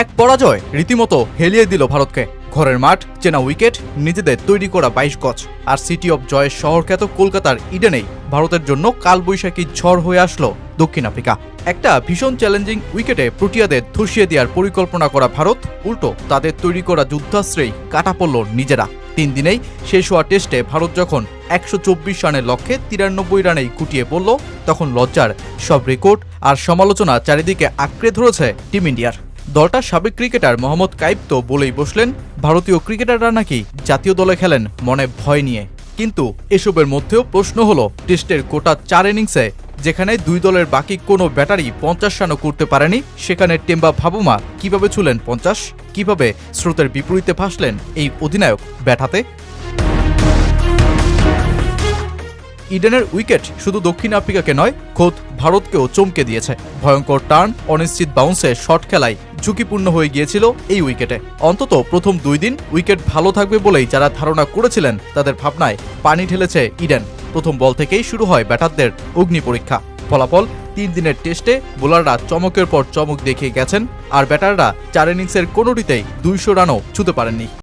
এক পরাজয় রীতিমতো হেলিয়ে দিল ভারতকে। ঘরের মাঠ, চেনা উইকেট, নিজেদের তৈরি করা 22 গজ আর সিটি অব জয়ের শহরখ্যাত কলকাতার ইডেনেই ভারতের জন্য কালবৈশাখী ঝড় হয়ে আসলো দক্ষিণ আফ্রিকা। একটা ভীষণ চ্যালেঞ্জিং উইকেটে প্রোটিয়াদের ধসিয়ে দেওয়ার পরিকল্পনা করা ভারত উল্টো তাদের তৈরি করা যুদ্ধাস্ত্রেই কাটা পড়ল নিজেরা। 3 দিনেই শেষ হওয়া টেস্টে ভারত যখন 124 রানের লক্ষ্যে 93 রানেই খুঁটিয়ে পড়ল, তখন লজ্জার সব রেকর্ড আর সমালোচনা চারিদিকে আঁকড়ে ধরেছে টিম ইন্ডিয়ার। দলটার সাবেক ক্রিকেটার মোহাম্মদ কাইফ তো বলেই বসলেন, ভারতীয় ক্রিকেটাররা নাকি জাতীয় দলে খেলেন মনে ভয় নিয়ে। কিন্তু এসবের মধ্যেও প্রশ্ন হলো, টেস্টের গোটা 4 ইনিংসে যেখানে 2 দলের বাকি কোনো ব্যাটারি 50 রানও করতে পারেনি, সেখানে টেম্বা ভাবুমা কিভাবে ছুলেন 50? কিভাবে স্রোতের বিপরীতে ভাসলেন এই অধিনায়ক ব্যাট হাতে? ইডেনের উইকেট শুধু দক্ষিণ আফ্রিকাকে নয়, খোদ ভারতকেও চমকে দিয়েছে। ভয়ঙ্কর টার্ন, অনিশ্চিত বাউন্সে শট খেলায় ঝুঁকিপূর্ণ হয়ে গিয়েছিল এই উইকেটে। অন্তত প্রথম 2 দিন উইকেট ভালো থাকবে বলেই যারা ধারণা করেছিলেন, তাদের ভাবনায় পানি ঢেলেছে ইডেন। প্রথম বল থেকেই শুরু হয় ব্যাটারদের অগ্নি পরীক্ষা। ফলাফল, 3 দিনের টেস্টে বোলাররা চমকের পর চমক দেখিয়ে গেছেন, আর ব্যাটাররা 4 ইনিংসের কোনোটিতেই 200 রানও ছুঁতে পারেননি।